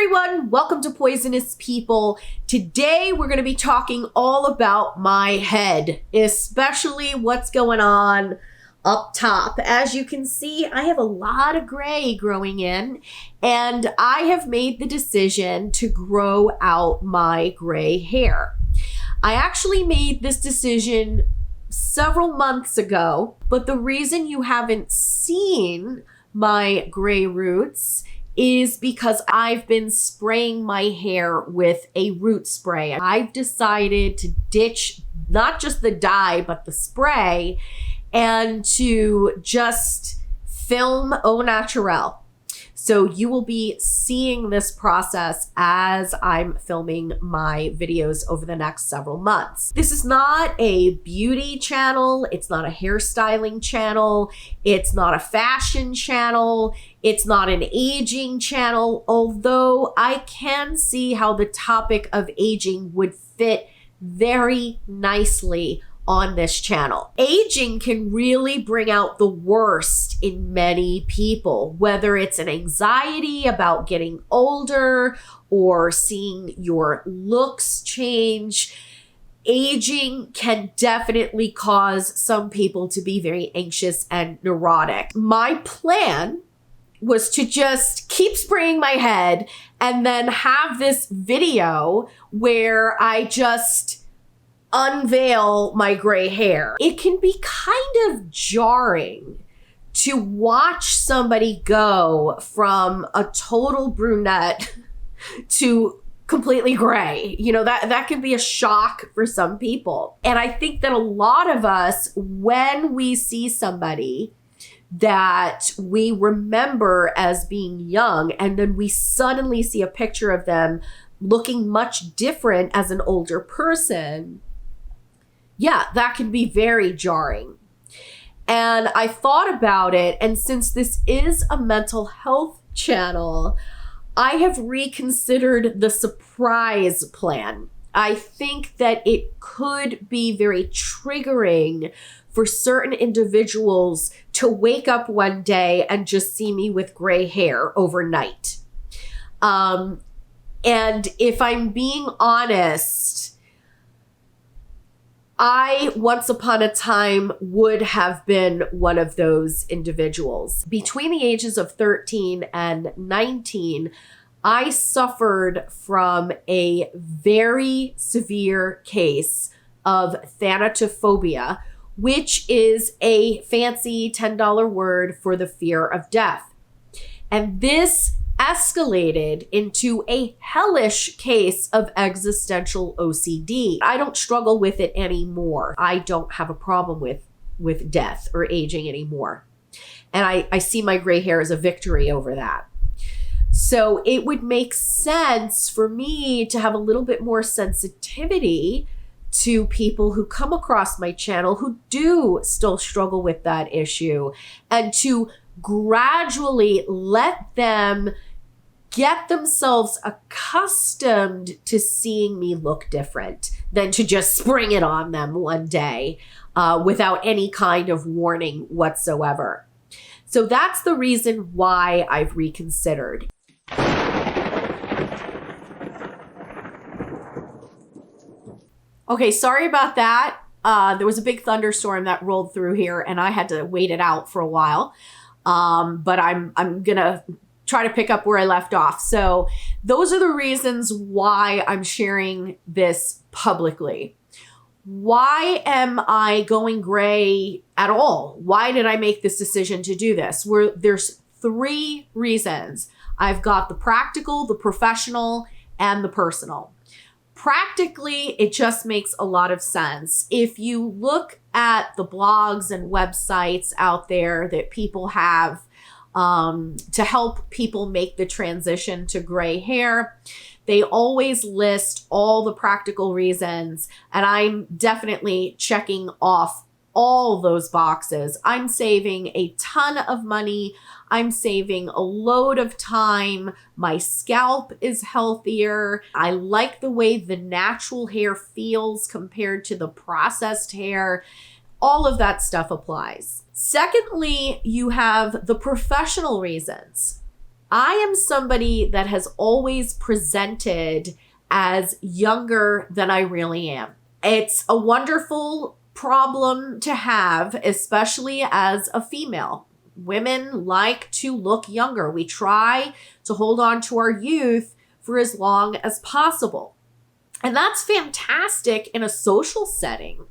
everyone, welcome to Poisonous People. Today we're going to be talking all about my head, especially what's going on up top. As you can see, I have a lot of gray growing in, and I have made the decision to grow out my gray hair. I actually made this decision several months ago, but the reason you haven't seen my gray roots is because I've been spraying my hair with a root spray. I've decided to ditch not just the dye, but the spray, and to just film au naturel. So you will be seeing this process as I'm filming my videos over the next several months. This is not a beauty channel. It's not a hairstyling channel. It's not a fashion channel. It's not an aging channel, although I can see how the topic of aging would fit very nicely on this channel. Aging can really bring out the worst in many people, whether it's an anxiety about getting older or seeing your looks change. Aging can definitely cause some people to be very anxious and neurotic. My plan was to just keep spraying my head and then have this video where I just unveil my gray hair. It can be kind of jarring to watch somebody go from a total brunette to completely gray. You know, that can be a shock for some people. And I think that a lot of us, when we see somebody that we remember as being young, and then we suddenly see a picture of them looking much different as an older person, yeah, that can be very jarring. And I thought about it, and since this is a mental health channel, I have reconsidered the surprise plan. I think that it could be very triggering for certain individuals to wake up one day and just see me with gray hair overnight. And if I'm being honest, I, once upon a time, would have been one of those individuals. Between the ages of 13 and 19, I suffered from a very severe case of thanatophobia, which is a fancy $10 word for the fear of death. And this escalated into a hellish case of existential OCD. I don't struggle with it anymore. I don't have a problem with death or aging anymore. And I see my gray hair as a victory over that. So it would make sense for me to have a little bit more sensitivity to people who come across my channel who do still struggle with that issue, and to gradually let them get themselves accustomed to seeing me look different than to just spring it on them one day without any kind of warning whatsoever. So that's the reason why I've reconsidered. Okay, sorry about that. There was a big thunderstorm that rolled through here and I had to wait it out for a while. But I'm gonna try to pick up where I left off. So those are the reasons why I'm sharing this publicly. Why am I going gray at all? Why did I make this decision to do this? There's three reasons. I've got the practical, the professional, and the personal. Practically, it just makes a lot of sense. If you look at the blogs and websites out there that people have to help people make the transition to gray hair, they always list all the practical reasons, and I'm definitely checking off all those boxes. I'm saving a ton of money. I'm saving a load of time. My scalp is healthier. I like the way the natural hair feels compared to the processed hair. All of that stuff applies. Secondly, you have the professional reasons. I am somebody that has always presented as younger than I really am. It's a wonderful problem to have, especially as a female. Women like to look younger. We try to hold on to our youth for as long as possible. And that's fantastic in a social setting.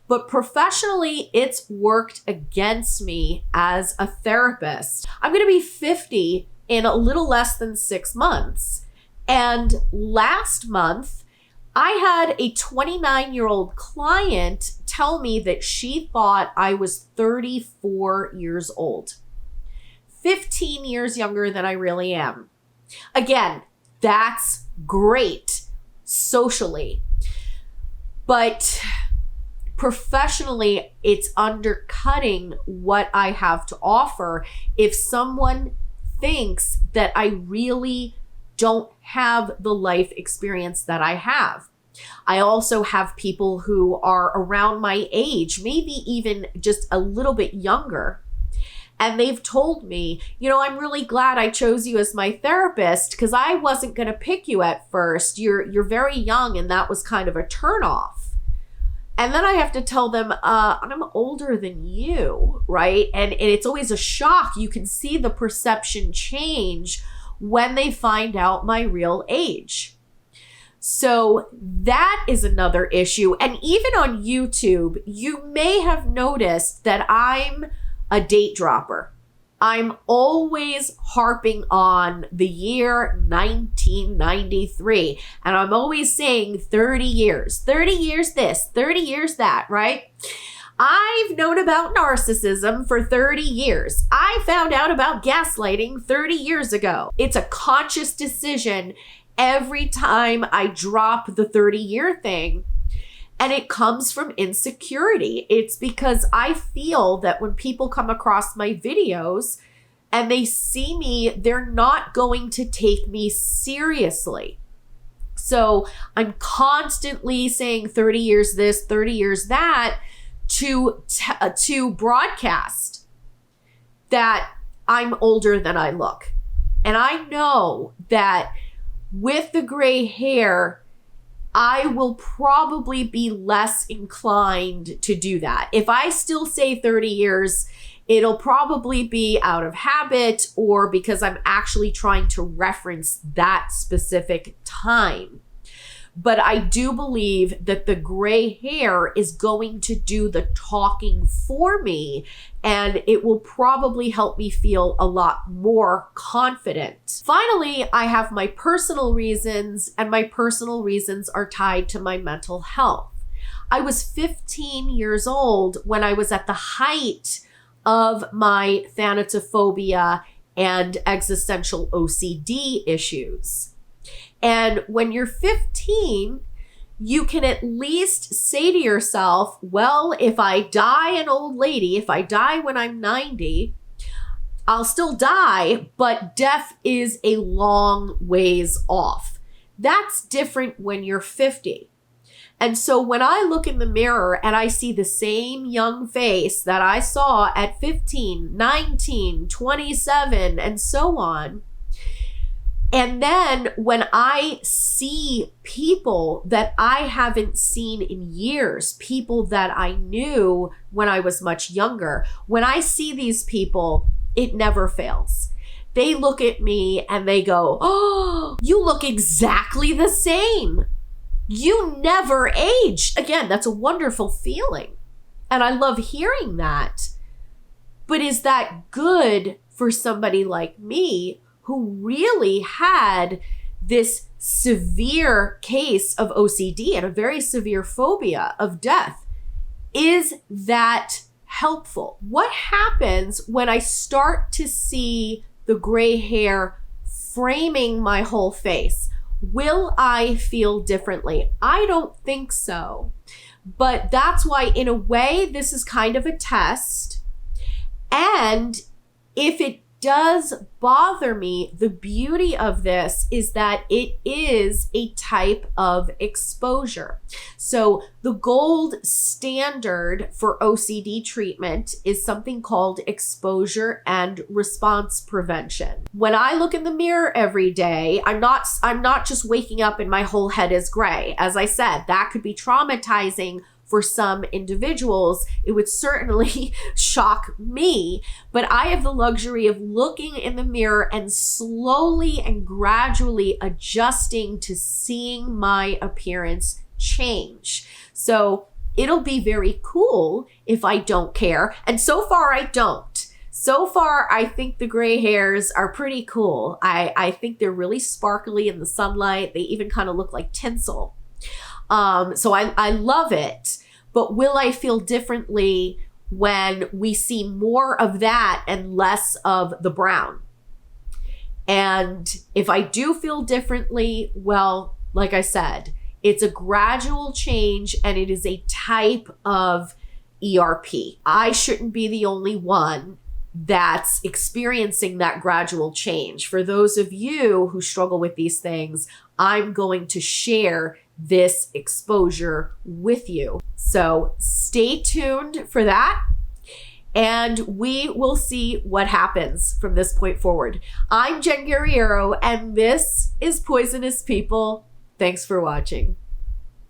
But professionally, it's worked against me as a therapist. I'm going to be 50 in a little less than 6 months. And last month, I had a 29-year-old client tell me that she thought I was 34 years old, 15 years younger than I really am. Again, that's great socially, but professionally, it's undercutting what I have to offer if someone thinks that I really don't have the life experience that I have. I also have people who are around my age, maybe even just a little bit younger. And they've told me, I'm really glad I chose you as my therapist because I wasn't going to pick you at first. You're very young, and that was kind of a turnoff. And then I have to tell them, I'm older than you, right? And it's always a shock. You can see the perception change when they find out my real age. So that is another issue. And even on YouTube, you may have noticed that I'm a date dropper. I'm always harping on the year 1993. And I'm always saying 30 years this, 30 years that, right? I've known about narcissism for 30 years. I found out about gaslighting 30 years ago. It's a conscious decision every time I drop the 30-year thing. And it comes from insecurity. It's because I feel that when people come across my videos and they see me, they're not going to take me seriously. So I'm constantly saying 30 years this, 30 years that to broadcast that I'm older than I look. And I know that with the gray hair, I will probably be less inclined to do that. If I still say 30 years, it'll probably be out of habit or because I'm actually trying to reference that specific time. But I do believe that the gray hair is going to do the talking for me, and it will probably help me feel a lot more confident. Finally, I have my personal reasons, and my personal reasons are tied to my mental health. I was 15 years old when I was at the height of my thanatophobia and existential OCD issues. And when you're 15, you can at least say to yourself, well, if I die an old lady, if I die when I'm 90, I'll still die, but death is a long ways off. That's different when you're 50. And so when I look in the mirror and I see the same young face that I saw at 15, 19, 27, and so on, and then when I see people that I haven't seen in years, people that I knew when I was much younger, when I see these people, it never fails. They look at me and they go, oh, you look exactly the same. You never aged. Again, that's a wonderful feeling. And I love hearing that. But is that good for somebody like me who really had this severe case of OCD and a very severe phobia of death? Is that helpful? What happens when I start to see the gray hair framing my whole face? Will I feel differently? I don't think so. But that's why, in a way, this is kind of a test. And if it does bother me, the beauty of this is that it is a type of exposure. So the gold standard for OCD treatment is something called exposure and response prevention. When I look in the mirror every day, I'm not just waking up and my whole head is gray. As I said, that could be traumatizing for some individuals. It would certainly shock me, but I have the luxury of looking in the mirror and slowly and gradually adjusting to seeing my appearance change. So it'll be very cool if I don't care. And so far I don't. So far, I think the gray hairs are pretty cool. I think they're really sparkly in the sunlight. They even kind of look like tinsel. So I love it, but will I feel differently when we see more of that and less of the brown? And if I do feel differently, well, like I said, it's a gradual change and it is a type of ERP. I shouldn't be the only one that's experiencing that gradual change. For those of you who struggle with these things, I'm going to share this exposure with you. So stay tuned for that, and we will see what happens from this point forward. I'm Jen Guerriero, and this is Poisonous People. Thanks for watching.